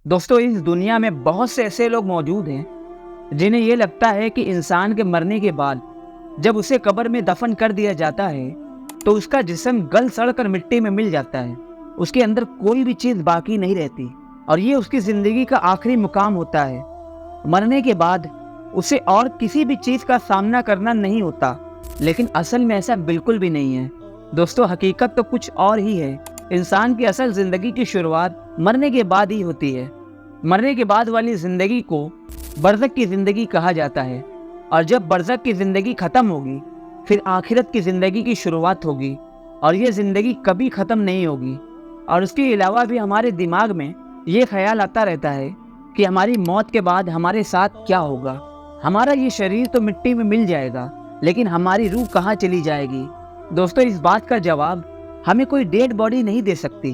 दोस्तों, इस दुनिया में बहुत से ऐसे लोग मौजूद हैं जिन्हें ये लगता है कि इंसान के मरने के बाद जब उसे कब्र में दफन कर दिया जाता है तो उसका जिस्म गल सड़ कर मिट्टी में मिल जाता है। उसके अंदर कोई भी चीज़ बाकी नहीं रहती और ये उसकी ज़िंदगी का आखिरी मुकाम होता है। मरने के बाद उसे और किसी भी चीज़ का सामना करना नहीं होता, लेकिन असल में ऐसा बिल्कुल भी नहीं है। दोस्तों, हकीकत तो कुछ और ही है। इंसान की असल ज़िंदगी की शुरुआत मरने के बाद ही होती है। मरने के बाद वाली ज़िंदगी को बरज़ख की ज़िंदगी कहा जाता है, और जब बरज़ख की ज़िंदगी ख़त्म होगी फिर आखिरत की ज़िंदगी की शुरुआत होगी, और ये ज़िंदगी कभी ख़त्म नहीं होगी। और उसके अलावा भी हमारे दिमाग में ये ख्याल आता रहता है कि हमारी मौत के बाद हमारे साथ क्या होगा। हमारा ये शरीर तो मिट्टी में मिल जाएगा, लेकिन हमारी रूह कहाँ चली जाएगी। दोस्तों, इस बात का जवाब हमें कोई डेड बॉडी नहीं दे सकती,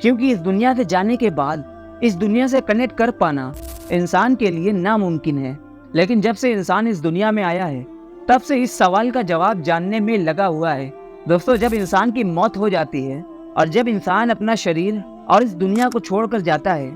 क्योंकि इस दुनिया से जाने के बाद इस दुनिया से कनेक्ट कर पाना इंसान के लिए नामुमकिन है। लेकिन जब से इंसान इस दुनिया में आया है तब से इस सवाल का जवाब जानने में लगा हुआ है। दोस्तों, जब इंसान की मौत हो जाती है और जब इंसान अपना शरीर और इस दुनिया को छोड़कर जाता है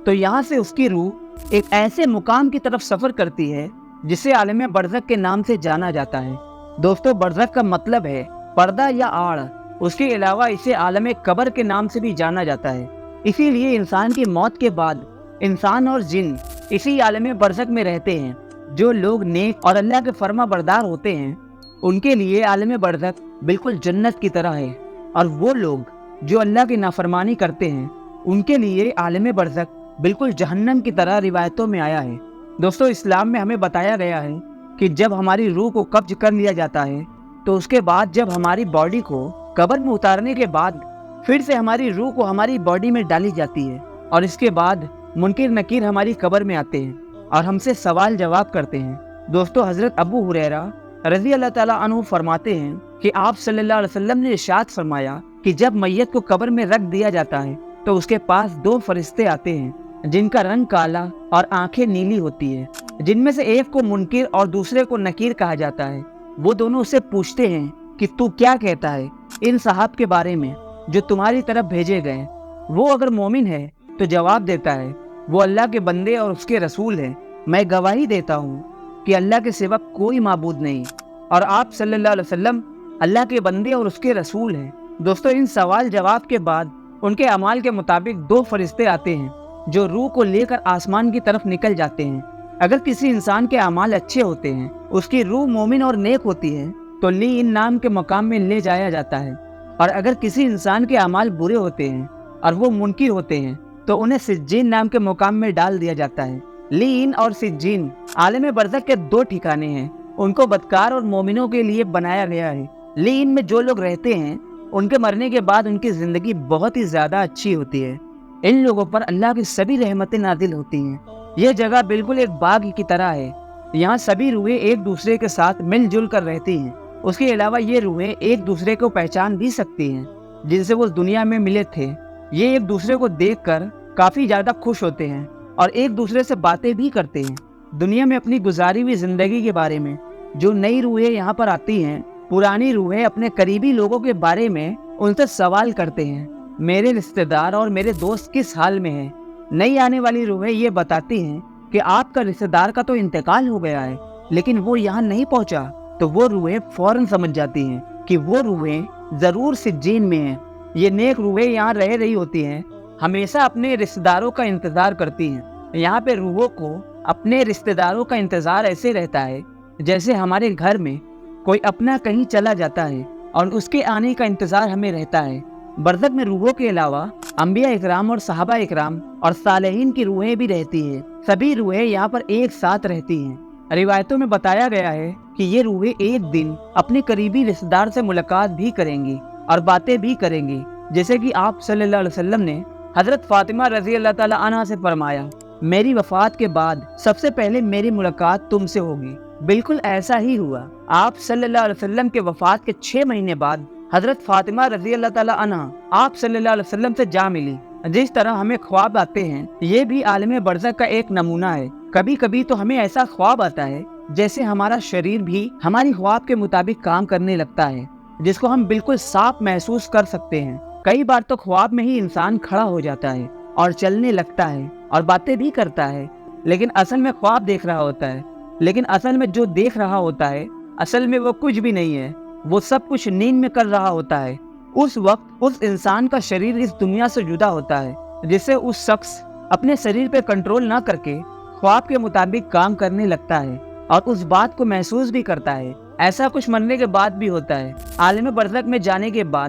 तो यहाँ से उसकी रूह एक ऐसे मुकाम की तरफ सफ़र करती है जिसे आलम बरज़ख के नाम से जाना जाता है। दोस्तों, बरज़ख का मतलब है पर्दा या आड़। उसके अलावा इसे आलम कब्र के नाम से भी जाना जाता है। इसीलिए इंसान की मौत के बाद इंसान और जिन इसी आलम बरज़ख में रहते हैं। जो लोग नेक और अल्लाह के फर्मा बरदार होते हैं उनके लिए आलम बरज़ख बिल्कुल जन्नत की तरह है, और वो लोग जो अल्लाह की नाफरमानी करते हैं उनके लिए आलम बरज़ख बिल्कुल जहन्नम की तरह रिवायतों में आया है। दोस्तों, इस्लाम में हमें बताया गया है कि जब हमारी रूह को कब्ज कर लिया जाता है तो उसके बाद जब हमारी बॉडी को कब्र में उतारने के बाद फिर से हमारी रूह को हमारी बॉडी में डाली जाती है, और इसके बाद मुनकिर नकीर हमारी कब्र में आते हैं और हमसे सवाल जवाब करते हैं। दोस्तों, हज़रत अबू हुरैरा रज़ी अल्लाह ताला अन्हु फरमाते हैं कि आप सल्लल्लाहु अलैहि वसल्लम ने इरशाद फरमाया कि जब मैयत को कब्र में रख दिया जाता है तो उसके पास दो फरिश्ते आते हैं जिनका रंग काला और आंखें नीली होती है, जिनमें से एक को मुनकिर और दूसरे को नकीर कहा जाता है। वो दोनों उससे पूछते हैं कि तू क्या कहता है इन साहब के बारे में जो तुम्हारी तरफ भेजे गए। वो अगर मोमिन है तो जवाब देता है, वो अल्लाह के बंदे और उसके रसूल हैं। मैं गवाही देता हूँ कि अल्लाह के सिवा कोई माबूद नहीं, और आप सल्लल्लाहु अलैहि वसल्लम अल्लाह के बंदे और उसके रसूल हैं। दोस्तों, इन सवाल जवाब के बाद उनके अमाल के मुताबिक दो फरिश्ते आते हैं जो रूह को लेकर आसमान की तरफ निकल जाते हैं। अगर किसी इंसान के अमाल अच्छे होते हैं, उसकी रूह मोमिन और नेक होती है, तो लीन नाम के मकाम में ले जाया जाता है, और अगर किसी इंसान के अमाल बुरे होते हैं और वो मुनकिर होते हैं तो उन्हें सिज्जीन नाम के मुकाम में डाल दिया जाता है। लीन और सिज्जीन आलम बरज़ख के दो ठिकाने हैं। उनको बदकार और मोमिनों के लिए बनाया गया है। लीन में जो लोग रहते हैं उनके मरने के बाद उनकी ज़िंदगी बहुत ही ज़्यादा अच्छी होती है। इन लोगों पर अल्लाह की सभी रहमतें नाजिल होती हैं। यह जगह बिल्कुल एक बाग की तरह है। यहाँ सभी रूहें एक दूसरे के साथ मिलजुल कर रहती हैं। उसके अलावा ये रूहें एक दूसरे को पहचान भी सकती हैं जिनसे वो दुनिया में मिले थे। ये एक दूसरे को देखकर काफ़ी ज़्यादा खुश होते हैं और एक दूसरे से बातें भी करते हैं दुनिया में अपनी गुजारी हुई ज़िंदगी के बारे में। जो नई रूहें यहाँ पर आती हैं, पुरानी रूहें अपने करीबी लोगों के बारे में उनसे सवाल करते हैं, मेरे रिश्तेदार और मेरे दोस्त किस हाल में हैं। नई आने वाली रूहें ये बताती हैं कि आपका रिश्तेदार का तो इंतकाल हो गया है, लेकिन वो यहाँ नहीं पहुँचा। तो वो रूहें फौरन समझ जाती हैं कि वो रूहें ज़रूर सिज्जीन में हैं। ये नेक रूहें यहाँ रह रही होती हैं, हमेशा अपने रिश्तेदारों का इंतज़ार करती हैं। यहाँ पे रूहों को अपने रिश्तेदारों का इंतज़ार ऐसे रहता है जैसे हमारे घर में कोई अपना कहीं चला जाता है और उसके आने का इंतज़ार हमें रहता है। बरज़ख में रूहों के अलावा अंबिया इकराम और सहाबा इकराम और सालेहीन की रूहें भी रहती हैं। सभी रूहें यहाँ पर एक साथ रहती हैं। रिवायतों में बताया गया है कि ये रूहें एक दिन अपने करीबी रिश्तेदार से मुलाकात भी करेंगी और बातें भी करेंगी, जैसे कि आप सल्लल्लाहु अलैहि वसल्लम ने हज़रत फातिमा रज़ी अल्लाह ताला अन्हा से फरमाया, मेरी वफ़ात के बाद सबसे पहले मेरी मुलाकात तुमसे होगी। बिल्कुल ऐसा ही हुआ। आप सल्लल्लाहु अलैहि वसल्लम के वफ़ात के 6 महीने बाद हज़रत फातिमा रज़ी अल्लाह ताला अन्हा आप सल्लल्लाहु अलैहि वसल्लम से जा मिली। जिस तरह हमें ख्वाब आते हैं, ये भी आलम बरज़ख का एक नमूना है। कभी कभी तो हमें ऐसा ख्वाब आता है जैसे हमारा शरीर भी हमारी ख्वाब के मुताबिक काम करने लगता है, जिसको हम बिल्कुल साफ महसूस कर सकते हैं। कई बार तो ख्वाब में ही इंसान खड़ा हो जाता है और चलने लगता है। اور باتیں بھی کرتا ہے، لیکن اصل میں خواب دیکھ رہا ہوتا ہے۔ لیکن اصل میں جو دیکھ رہا ہوتا ہے اصل میں وہ کچھ بھی نہیں ہے، وہ سب کچھ نیند میں کر رہا ہوتا ہے۔ اس وقت اس انسان کا شریر اس دنیا سے جدا ہوتا ہے، جس سے اس شخص اپنے شریر پہ کنٹرول نہ کر کے خواب کے مطابق کام کرنے لگتا ہے اور اس بات کو محسوس بھی کرتا ہے۔ ایسا کچھ مرنے کے بعد بھی ہوتا ہے۔ عالم برزخ میں جانے کے بعد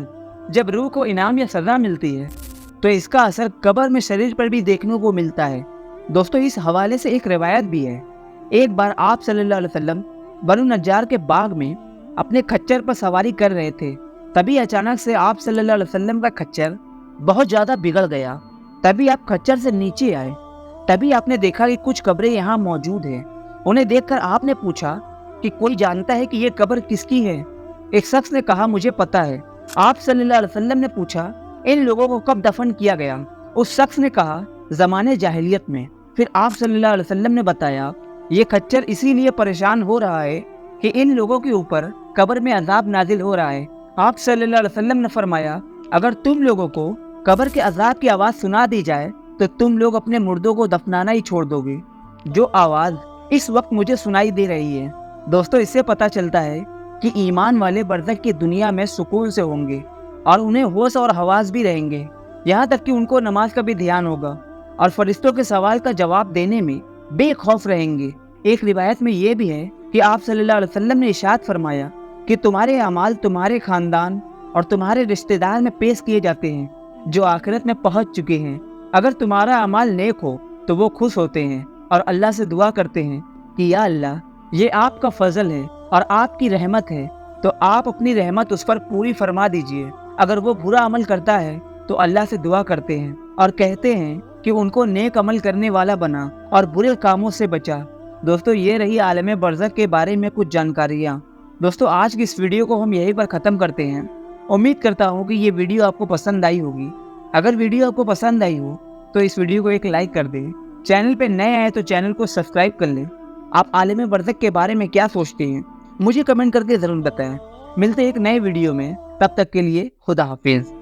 جب روح کو انعام یا سزا ملتی ہے تو اس کا اثر قبر میں شریر پر بھی دیکھنے کو ملتا ہے۔ دوستو اس حوالے سے ایک روایت بھی ہے۔ ایک بار آپ صلی اللہ علیہ وسلم بنو نجار کے باغ میں اپنے کھچر پر سواری کر رہے تھے، تبھی اچانک سے آپ صلی اللہ علیہ وسلم کا کھچر بہت زیادہ بگڑ گیا۔ تبھی آپ کھچر سے نیچے آئے، تبھی آپ نے دیکھا کہ کچھ قبریں یہاں موجود ہیں۔ انہیں دیکھ کر آپ نے پوچھا کہ کوئی جانتا ہے کہ یہ قبر کس کی ہے؟ ایک شخص نے کہا مجھے پتا ہے۔ آپ صلی اللہ علیہ وسلم نے پوچھا ان لوگوں کو کب دفن کیا گیا؟ اس شخص نے کہا زمانے جاہلیت میں۔ پھر آپ صلی اللہ علیہ وسلم نے بتایا یہ کھچر اسی لیے پریشان ہو رہا ہے کہ ان لوگوں کے اوپر قبر میں عذاب نازل ہو رہا ہے۔ آپ صلی اللہ علیہ وسلم نے فرمایا اگر تم لوگوں کو قبر کے عذاب کی آواز سنا دی جائے تو تم لوگ اپنے مردوں کو دفنانا ہی چھوڑ دو گے، جو آواز اس وقت مجھے سنائی دے رہی ہے۔ دوستو اس سے پتہ چلتا ہے کہ ایمان والے برزخ کی دنیا میں سکون سے ہوں گے اور انہیں ہوش اور حواس بھی رہیں گے، یہاں تک کہ ان کو نماز کا بھی دھیان ہوگا اور فرشتوں کے سوال کا جواب دینے میں بے خوف رہیں گے۔ ایک روایت میں یہ بھی ہے کہ آپ صلی اللہ علیہ وسلم نے ارشاد فرمایا کہ تمہارے اعمال تمہارے خاندان اور تمہارے رشتہ دار میں پیش کیے جاتے ہیں جو آخرت میں پہنچ چکے ہیں۔ اگر تمہارا اعمال نیک ہو تو وہ خوش ہوتے ہیں اور اللہ سے دعا کرتے ہیں کہ یا اللہ یہ آپ کا فضل ہے اور آپ کی رحمت ہے، تو آپ اپنی رحمت اس پر پوری فرما دیجئے۔ اگر وہ برا عمل کرتا ہے تو اللہ سے دعا کرتے ہیں اور کہتے ہیں کہ ان کو نیک عمل کرنے والا بنا اور برے کاموں سے بچا۔ دوستو یہ رہی عالم برزخ کے بارے میں کچھ جانکاریاں۔ دوستو آج کی اس ویڈیو کو ہم یہیں پر ختم کرتے ہیں۔ امید کرتا ہوں کہ یہ ویڈیو آپ کو پسند آئی ہوگی۔ اگر ویڈیو آپ کو پسند آئی ہو تو اس ویڈیو کو ایک لائک کر دیں۔ چینل پہ نئے آئے تو چینل کو سبسکرائب کر لیں۔ آپ عالم برزخ کے بارے میں کیا سوچتے ہیں مجھے کمنٹ کر کے ضرور بتائیں۔ ملتے ہیں ایک نئے ویڈیو میں، تب تک کے لیے خدا حافظ۔